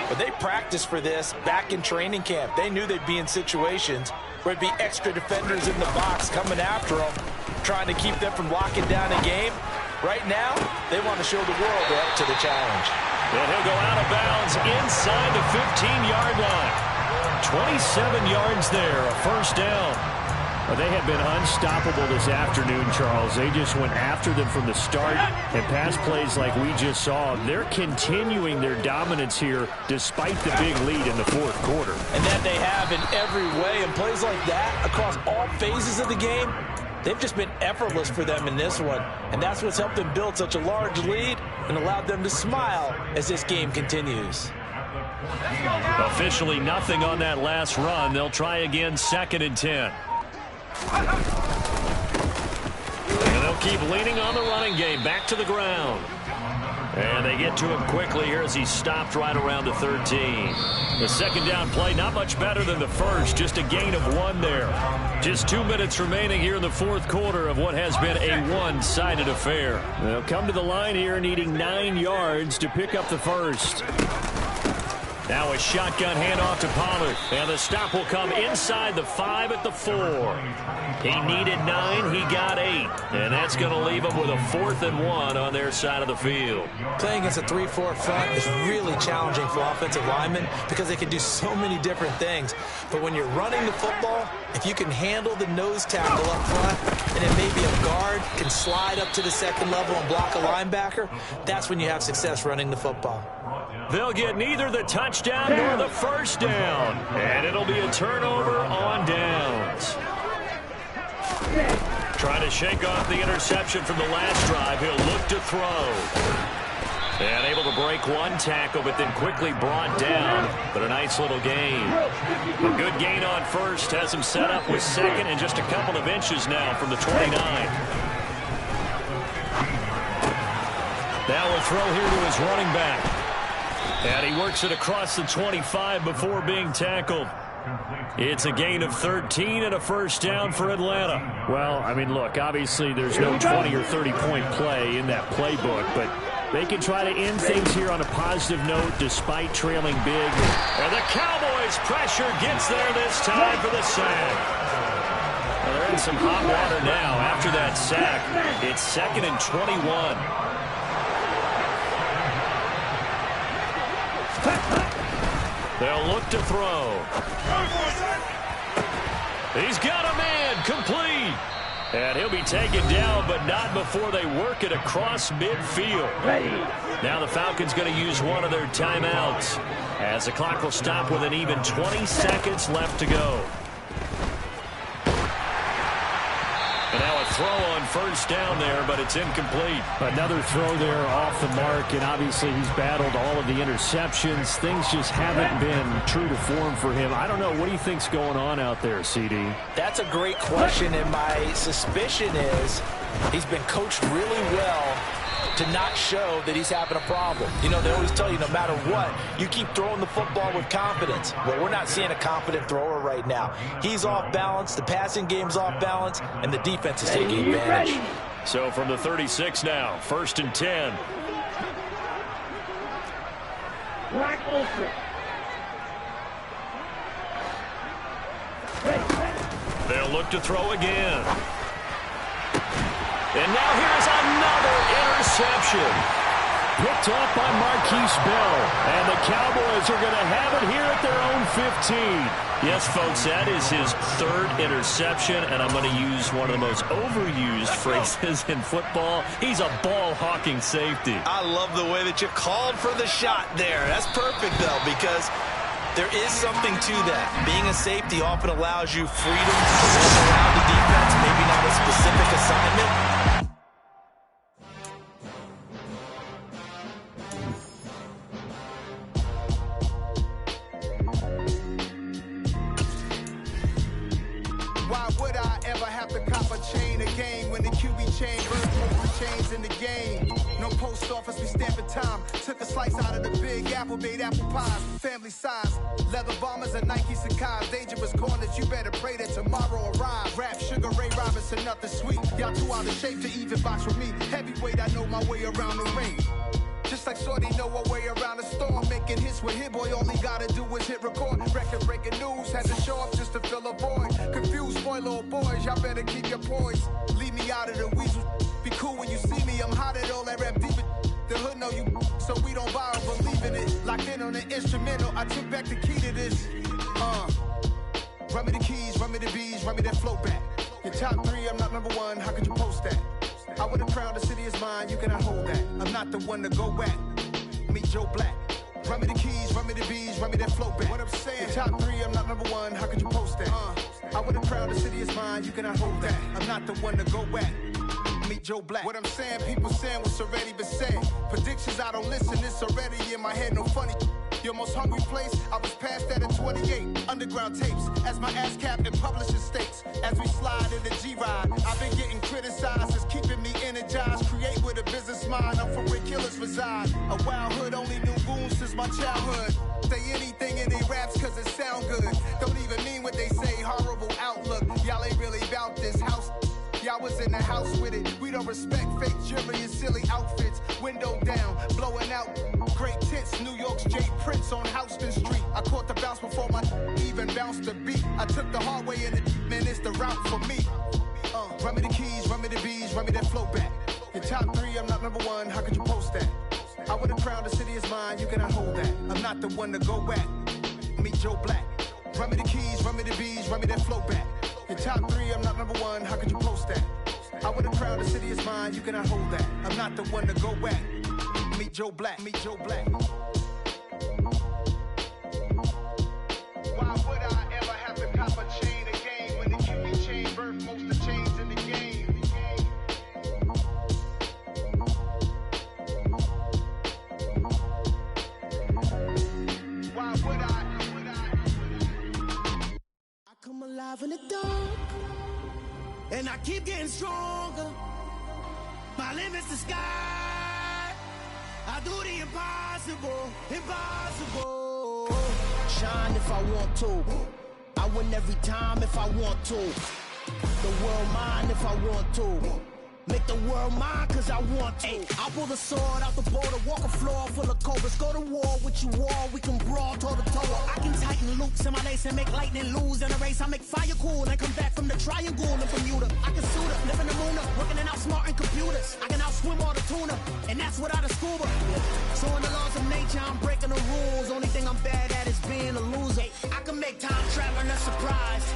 but they practiced for this back in training camp. They knew they'd be in situations where it'd be extra defenders in the box coming after them, trying to keep them from locking down a game. Right now, they want to show the world they're up to the challenge. And he'll go out of bounds inside the 15-yard line. 27 yards there, a 1st down. Well, they have been unstoppable this afternoon, Charles. They just went after them from the start, and pass plays like we just saw. They're continuing their dominance here despite the big lead in the 4th quarter. And that they have in every way, and plays like that across all phases of the game, they've just been effortless for them in this one. And that's what's helped them build such a large lead and allowed them to smile as this game continues. Officially nothing on that last run. They'll try again 2nd and 10. And they'll keep leaning on the running game. Back to the ground. And they get to him quickly here as he stopped right around the 13. The 2nd down play, not much better than the first. Just a gain of 1 there. Just 2 minutes remaining here in the 4th quarter of what has been a one-sided affair. They'll come to the line here needing 9 yards to pick up the 1st. Now a shotgun handoff to Pollard. And the stop will come inside the 5 at the 4. He needed 9. He got 8. And that's going to leave him with a 4th and 1 on their side of the field. Playing against a 3-4 front is really challenging for offensive linemen because they can do so many different things. But when you're running the football, If you can handle the nose tackle up front, and then maybe a guard can slide up to the second level and block a linebacker, that's when you have success running the football. They'll get neither the touchdown nor the first down. And it'll be a turnover on downs. Trying to shake off the interception from the last drive. He'll look to throw. And able to break one tackle, but then quickly brought down. But a nice little gain. A good gain on first has him set up with second and just a couple of inches now from the 29. Now a throw here to his running back. And he works it across the 25 before being tackled. It's a gain of 13 and a first down for Atlanta. Well, I mean, look, obviously there's no 20 or 30-point play in that playbook, but they can try to end things here on a positive note despite trailing big. And the Cowboys pressure gets there this time for the sack. Well, they're in some hot water now after that sack. It's 2nd and 21. They'll look to throw. He's got a man, complete. And he'll be taken down, but not before they work it across midfield. Now the Falcons going to use one of their timeouts, as the clock will stop with an even 20 seconds left to go. And now a throw on first down there, but it's incomplete. Another throw there off the mark, and obviously he's battled all of the interceptions. Things just haven't been true to form for him. I don't know. What do you think's going on out there, CD? That's a great question, and my suspicion is he's been coached really well to not show that he's having a problem. You know, they always tell you no matter what, you keep throwing the football with confidence. Well, we're not seeing a confident thrower right now. He's off balance, the passing game's off balance, and the defense is taking advantage. So from the 36 now, 1st and 10. Black open. They'll look to throw again. And now here's another interception. Picked off by Marquise Bell. And the Cowboys are going to have it here at their own 15. Yes, folks, that is his 3rd interception, and I'm going to use one of the most overused phrases in football. He's a ball-hawking safety. I love the way that you called for the shot there. That's perfect, though, because there is something to that. Being a safety often allows you freedom to roam around the defense, maybe not a specific assignment. Why would I ever have to cop a chain again when the QB chain burns chains in the game? No post office, we stamping time. Took a slice out of the big apple, made apple pies, family size. Leather bombers and Nike Sacai's. Dangerous corners, you better pray that tomorrow arrives. Rap, Sugar Ray Robinson, nothing sweet. Y'all too out of shape to even box with me. Heavyweight, I know my way around the ring. Just like Shorty know her way around the storm. Making hits with Hit Boy, all he gotta do is hit record. Record-breaking news, had to show up just to fill a void. Confused boy, little boys, y'all better keep your poise. Leave me out of the weasel. Be cool when you see me, I'm hot at all that rap deep. The hood know you, so we don't borrow, believe in it. Locked in on the instrumental, I took back the key to this. Run me the keys, run me the bees, run me that flow back. Your top 3, I'm not number 1, how could you post that? I would have crowned the city is mine, you cannot hold that. I'm not the one to go at. Meet Joe Black. Run me the keys, run me the bees, run me that flow back. What I'm saying, your top 3, I'm not number 1, how could you post that? I would have crowned the city is mine, you cannot hold that. I'm not the one to go at. Meet Joe Black. What I'm saying, people saying what's already been said. Predictions, I don't listen, it's already in my head, no funny. Your most hungry place, I was past that at 28. Underground tapes, as my ass cap in publishing states. As we slide in the G-Ride, I've been getting criticized, it's keeping me energized. Create with a business mind, I'm from where killers reside. A wild hood, only knew goons since my childhood. Say anything in they raps cause it sound good. Don't even mean what they say, horrible outlook. Y'all ain't really about this house. Y'all was in the house with it. We don't respect fake jewelry and silly outfits. Window down, blowing out great tits. New York's J. Prince on Houston Street. I caught the bounce before my even bounced the beat. I took the hard way in it, man, it's the route for me. Run me the keys, run me the bees, run me that flow back. Your top 3, I'm not number 1, how could you post that? I would have crowned the city is mine, you cannot hold that. I'm not the one to go at. Meet Joe Black. Run me the keys, run me the bees, run me that flow back. Your top 3, I'm not number 1, how could you post that? I would have crowned the city is mine, you cannot hold that. I'm not the one to go back. Meet Joe Black, meet Joe Black. Why would I ever have to cop a chain again when the QB chain birthed most of the chains in the game? Why would I? I come alive in the dark, and I keep getting stronger. My limit's the sky. I do the impossible, impossible. Shine if I want to. I win every time if I want to. The world mine if I want to. Make the world mine cause I want to. I pull the sword out the border, walk a floor full of cobras. Go to war with you all, we can brawl toe to toe. I can tighten loops in my lace and make lightning lose in a race. I make fire cool and come back from the triangle in Bermuda. I can suit up, live in the moon up, working and outsmarting computers. I can outswim all the tuna, and that's without a scuba. So in the laws of nature, I'm breaking the rules. Only thing I'm bad at is being a loser. I can make time traveling a surprise,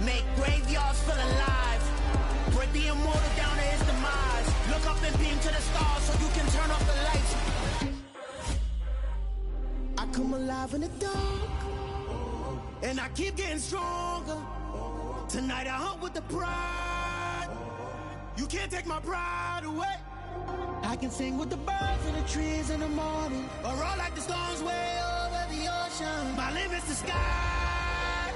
make graveyards feel alive. Break the immortal down to his demise. Look up and beam to the stars so you can turn off the lights. I come alive in the dark, and I keep getting stronger. Tonight I hunt with the pride. You can't take my pride away. I can sing with the birds and the trees in the morning, or roll like the storms way over the ocean. My limit's the sky.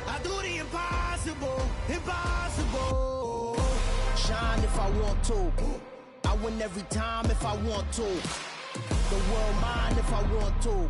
I do the impossible, impossible. Shine if I want to. I win every time if I want to. The world mine if I want to.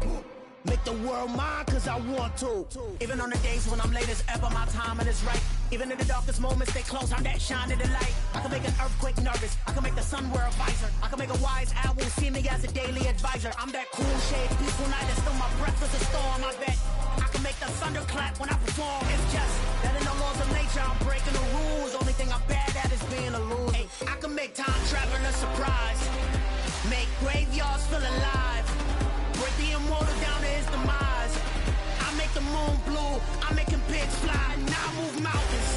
Make the world mine cause I want to. Even on the days when I'm late as ever, my timing is right. Even in the darkest moments, stay close, I'm that shine in the light. I can make an earthquake nervous, I can make the sun wear a visor. I can make a wise owl see me as a daily advisor. I'm that cool shade, peaceful night, and still my breath is a storm, I bet. I can make the thunder clap when I perform. It's just that in the laws of nature, I'm breaking the rules. Only thing I'm bad at is being a loser. Hey, I can make time traveling a surprise, make graveyards feel alive. Break the immortal down to his demise. I make the moon blue, I'm making pigs fly, now I move mountains.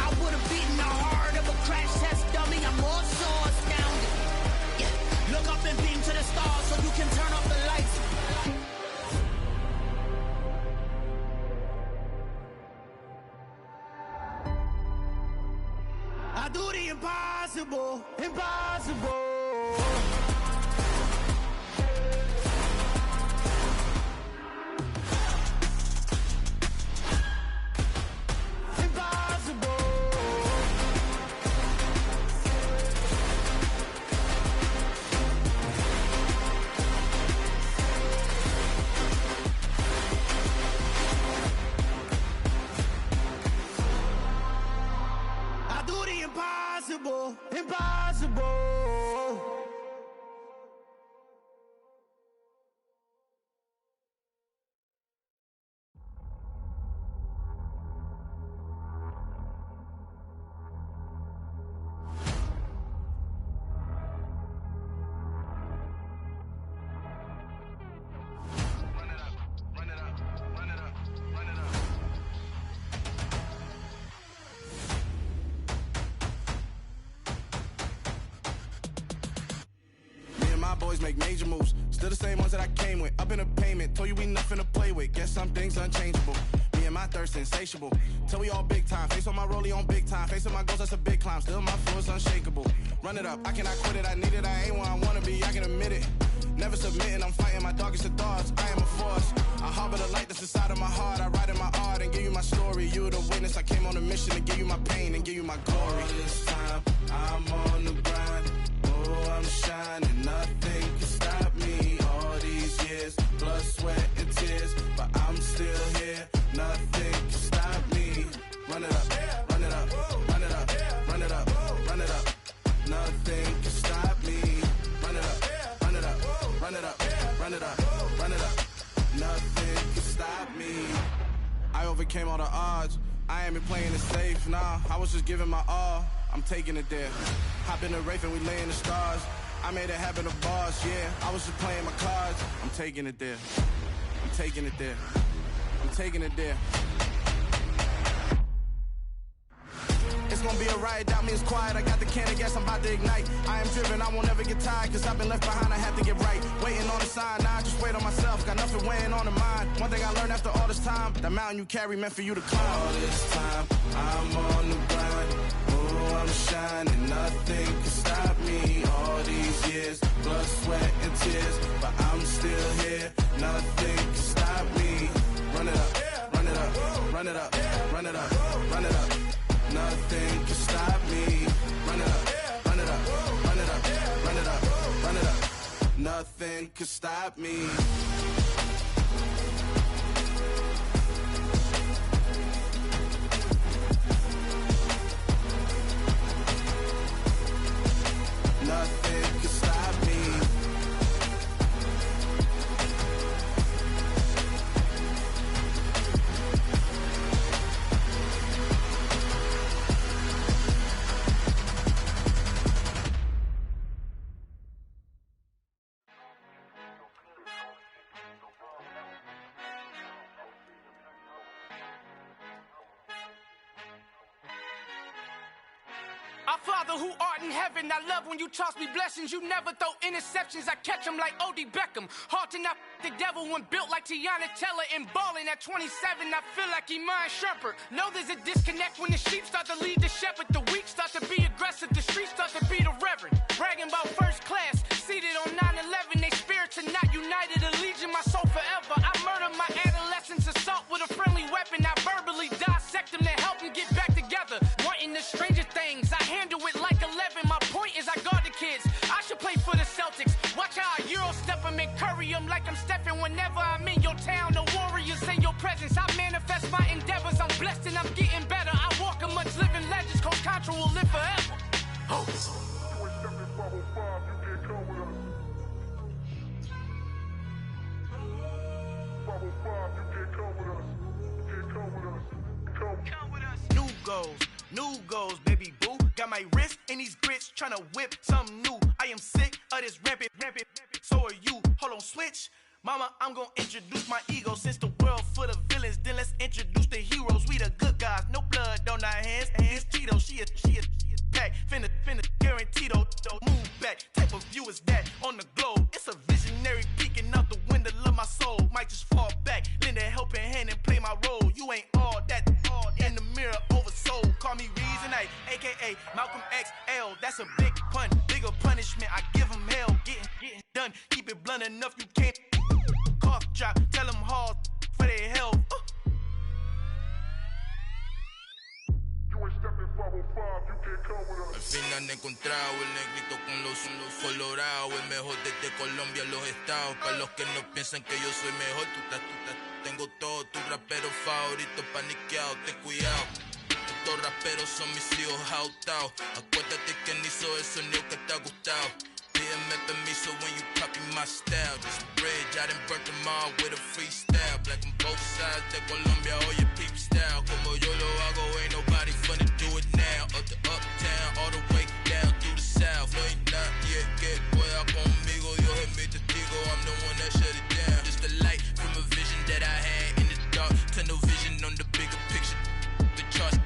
I would have beaten the heart of a crash test dummy. I'm more so astounded. Yeah. Look up and beam to the stars so you can turn off the lights. I do the impossible, impossible. Impossible, impossible. Boys make major moves, still the same ones that I came with. Up in a payment, told you we nothing to play with. Guess some things unchangeable. Me and my thirst insatiable. Till we all big time. Face on my rollie on big time. Facing my goals, that's a big climb. Still my flow is unshakable. Run it up, I cannot quit it. I need it, I ain't where I wanna be. I can admit it. Never submitting, I'm fighting my darkest of thoughts. I am a force. I harbor the light that's inside of my heart. I write in my art and give you my story. You the witness. I came on a mission to give you my pain and give you my glory. All this time, I'm on the grind. Oh, I'm shining. Nothing can stop me. All these years, blood, sweat, and tears. But I'm still here. Nothing can stop me. Run it up, run it up, run it up, run it up, run it up. Nothing can stop me. Run it up, run it up, run it up, run it up, run it up. Nothing can stop me. I overcame all the odds. I ain't been playing it safe, nah. I was just giving my all. I'm taking it there. Hop in the Wraith and we lay in the stars. I made it happen to boss, yeah. I was just playing my cards. I'm taking it there. I'm taking it there. I'm taking it there. it's gonna be a riot. Doubt me, it's quiet. I got the can of gas, I'm about to ignite. I am driven, I won't ever get tired, cause I've been left behind, I have to get right. Waiting on the sign, now I just wait on myself. Got nothing weighing on the mind. One thing I learned after all this time, that mountain you carry meant for you to climb. All this time, I'm on the grind. Oh, I'm shining, nothing can stop me. All these years, blood, sweat, and tears, but I'm still here. Nothing can stop me. Run it up, run it up, run it up, run it up, run it up. Nothing can stop me. Run it up, run it up, run it up, run it up, run it up. Nothing can stop me. Nothing can stop me. Our Father who art in heaven, I love when you toss me blessings. You never throw interceptions, I catch them like O.D. Beckham. Hard to not the devil when built like Tiana Teller and balling at 27. I feel like Iman Shumpert. Know there's a disconnect when the sheep start to lead the shepherd. The weak start to be aggressive, the streets start to be the reverend. Bragging about first class, seated on 9/11. They spirits are not united, a legion, my soul forever. I murder my adolescence, assault with a friendly weapon. I verbally dissect them to help them get back together. Wanting the stranger things, I handle it like 11. My point is I guard the kids. I should play for the Celtics. Watch how I Euro step them and curry them like I'm Stephen. Whenever I'm in your town, the Warriors in your presence. I manifest my endeavors. I'm blessed and I'm getting better. I walk amongst living legends. Coach Contra will live forever. Oh. New goals, baby boo. Got my wrist in these grits, tryna whip something new. I am sick of this rampant. So are you. Hold on, switch. Mama, I'm gonna introduce my ego. Since the world full of villains, then let's introduce the heroes. We the good guys, no blood on our hands. It's Tito, she is back. Finna guaranteed, move back. Type of view is that on the globe? It's a visionary peeking out the window of my soul. Might just fall back, lend a helping hand and play my role. You ain't all that, in the mirror oversold. Call me Reason A, aka Malcolm XL. That's a big pun, bigger punishment. I give him hell, getting done. Keep it blunt enough, you can't cough drop. Tell them hard for their health. Al fin han encontrado el negrito con los colorados, el mejor desde Colombia, los estados. Para los que no piensan que yo soy mejor, tengo todo, tu rapero favorito paniqueado, ten cuidado. Estos raperos son mis hijos adoptados. Acuérdate que ni hizo el sonido que te ha gustado. Pídeme permiso when you copy my style. This bridge, I done burnt them all with a freestyle. Black on both sides de Colombia, oye peep style. Como yo lo hago, ain't nobody finna do it now. Up the uptown, all the way down through the south. No hay nadie que pueda conmigo. Dios es mi testigo, I'm the one that shut it down. Just a light from a vision that I had in the dark. Tunnel vision on the bigger picture. The charts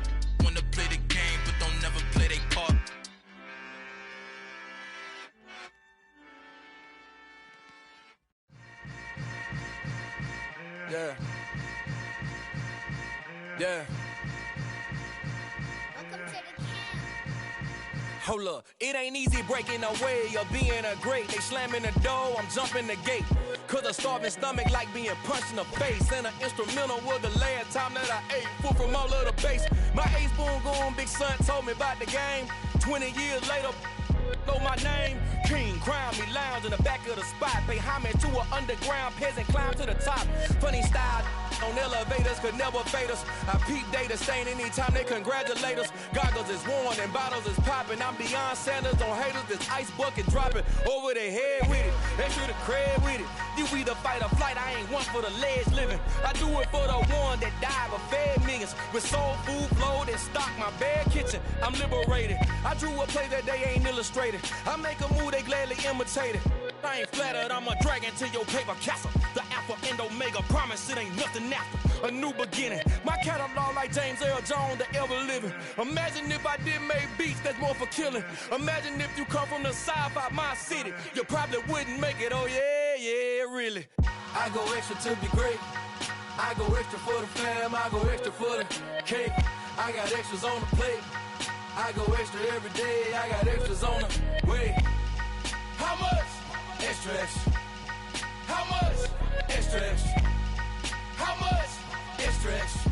wanna play the game, but don't never play their part. Yeah. Yeah. Hold up, it ain't easy breaking away or being a great. They slamming the door, I'm jumping the gate. Cause a starving stomach like being punched in the face. And an instrumental was the last time that I ate food from all of the base. My ace spoon going, big son told me about the game. 20 years later, know my name. King, crown me, lounge in the back of the spot. Pay homage to an underground peasant, climb to the top. Funny style on elevators could never fade us. I peep data stain anytime they congratulate us. Goggles is worn and bottles is popping. I'm beyond Sanders on haters, this ice bucket dropping over their head with it. Extra the cred with it. You either fight or flight, I ain't one for the ledge living. I do it for the one that died but fed millions. With soul food flowed and stock my bare kitchen. I'm liberated. I drew a play that they ain't illustrated. I make a move, they gladly imitate it. I ain't flattered, I'm a dragon to your paper castle. The alpha and omega, promise it ain't nothing after. a new beginning. My catalog like James Earl Jones, the ever living. Imagine if I didn't make beats that's more for killing. Imagine if you come from the south out my city, you probably wouldn't make it. Oh yeah, really. I go extra to be great. I go extra for the fam, I go extra for the cake. I got extras on the plate. I go extra every day, I got extras on the way. How much? Extra, extra. How much? Extra, extra. How much? Extra, extra.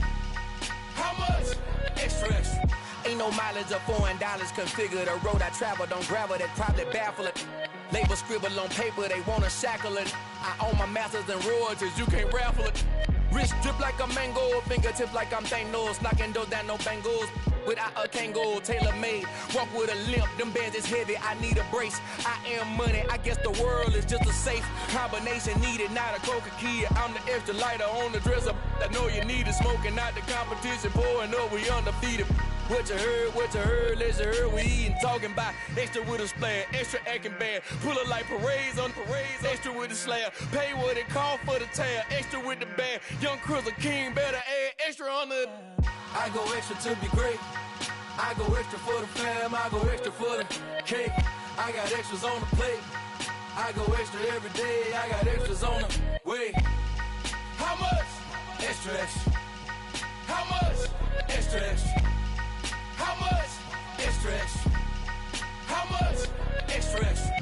How much? Extra, extra. Ain't no mileage of $4 configure the road I travel. Don't gravel, that probably baffle it. Label scribble on paper, they wanna shackle it. I own my masters and royalties, you can't raffle it. Wrist drip like a mango, fingertips like I'm Thanos, knocking those down no bangles. Without a Kango, tailor-made, walk with a limp, them bands is heavy, I need a brace. I am money, I guess the world is just a safe combination needed, not a coca key. I'm the extra lighter on the dresser, I know you need it, smoking out the competition, pouring up, we undefeated. What you heard, let's heard, we eating, talking about extra with a splash, extra acting bad, pull it like parades on parades, extra with the slab, pay what it cost for the tab, extra with the bag, young Chris a king, better add extra on the. I go extra to be great. I go extra for the fam, I go extra for the cake. I got extras on the plate. I go extra every day, I got extras on the way. How much? Extra, extra. How much? Extra, extra. How much? Extra, extra. How much? Extra, extra.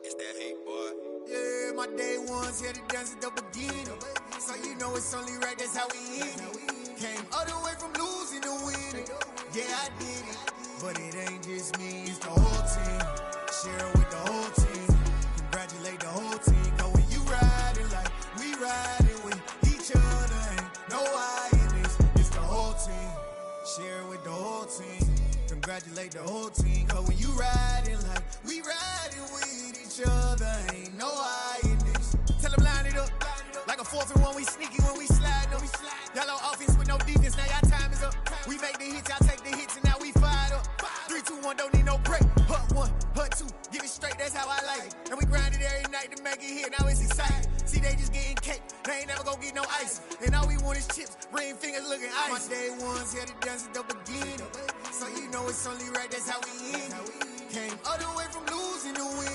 It's that hate, boy. Yeah, my day ones here to dance at the beginning. So you know it's only right, that's how we end it. Came all the way from losing to winning. Yeah, I did it. But it ain't just me, it's the whole team. Share it with the whole team. Congratulate the whole team. Cause when you riding like we riding with each other, ain't no I in this. It's the whole team. Share it with the whole team. Congratulate the whole team. Cause when you riding like we riding with each other, ain't no I in this. Tell them line it up. Like a 4th and 1, we sneaky when we slide them. Yellow offense with no defense, now y'all time is up. We make the hits, y'all take the hits, and now we fired up. 3, 2, 1, don't need no break. Hut 1, hut 2, give it straight, that's how I like it. And we grind it every night to make it hit, now it's exciting. See, they just getting cake, they ain't never gonna get no ice. And all we want is chips, ring fingers looking ice. My day ones here to dance at the beginning. So you know it's only right, that's how we end it. Came all the way from losing to win.